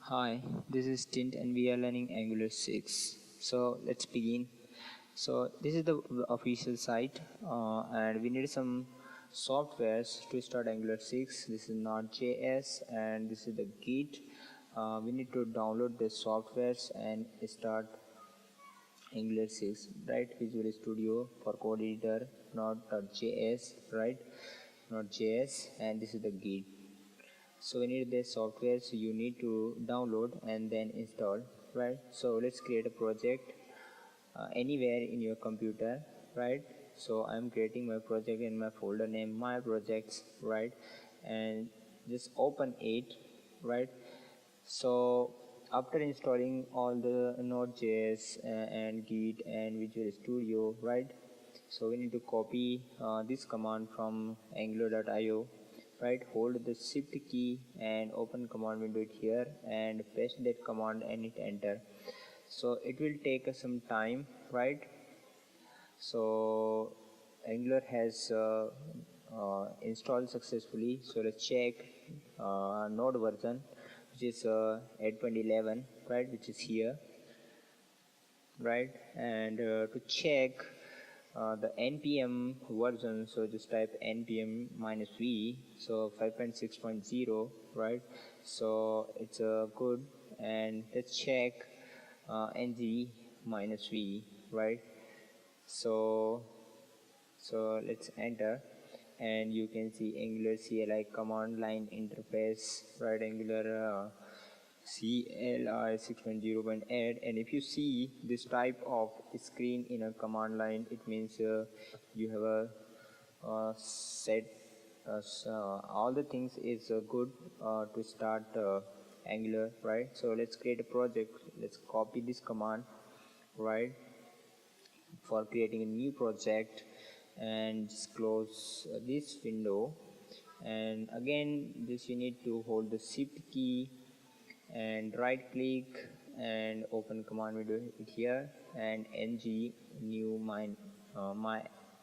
Hi, this is Tint and we are learning Angular 6. So let's begin. So this is the official site and we need some softwares to start Angular 6. This is Node.js and this is the Git. We need to download the softwares and start Angular 6, right? Visual Studio for code editor, Node.js, right? Node.js, and this is the Git. So we need this software, so you need to download and then install, right? So let's create a project anywhere in your computer, right? So I'm creating my project in my folder name my projects, right? And just open it, right? So after installing all the Node.js and Git and Visual Studio, right? So we need to copy this command from angular.io, right? Hold the shift key and open command window here and paste that command and hit enter. So it will take some time, right? So Angular has installed successfully. So let's check node version, which is 8.11, right, which is here, right? And to check the npm version, so just type npm minus v, so 5.6.0, right? So it's good. And let's check ng minus v, right? So let's enter and you can see Angular CLI command line interface, right? Angular CLI 6.0.8, and if you see this type of screen in a command line, it means you have a set all the things is good to start Angular, right? So let's create a project. Let's copy this command, right, for creating a new project, and just close this window. And again, this you need to hold the shift key and right click and open command window here and ng new my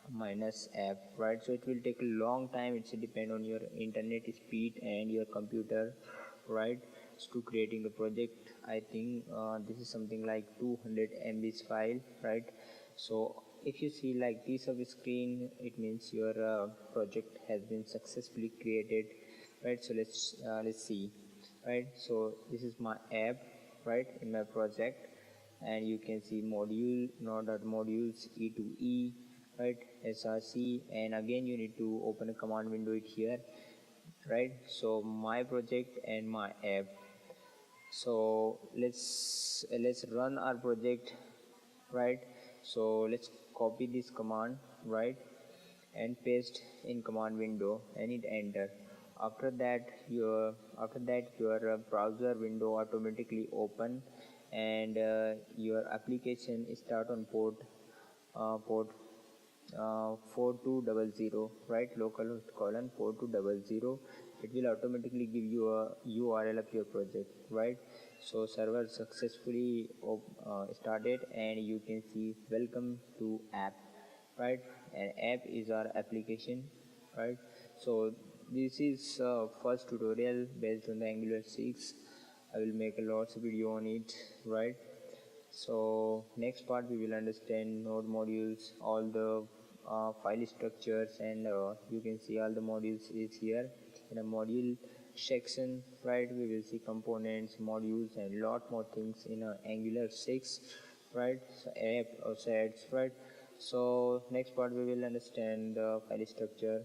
minus app, right? So it will take a long time. It's depend on your internet speed and your computer, right? So to creating the project, I think this is something like 200 MBs file, right? So if you see like this of screen, it means your project has been successfully created, right? So let's see, right? So this is my app, right, in my project, and you can see module node.modules e2e, right, src, and again you need to open a command window it here, right? So my project and my app. So let's run our project, right? So let's copy this command, right, and paste in command window and hit enter. After that your browser window automatically open, and your application start on port 4200, right, localhost colon 4200. It will automatically give you a URL of your project, right? So server successfully started, and you can see welcome to app, right? And app is our application, right? So this is first tutorial based on the Angular 6. I will make a lots of video on it, right? So next part we will understand node modules, all the file structures, and you can see all the modules is here in a module section, right? We will see components, modules, and lot more things in Angular 6, right? So app or sets, right? So next part we will understand the file structure,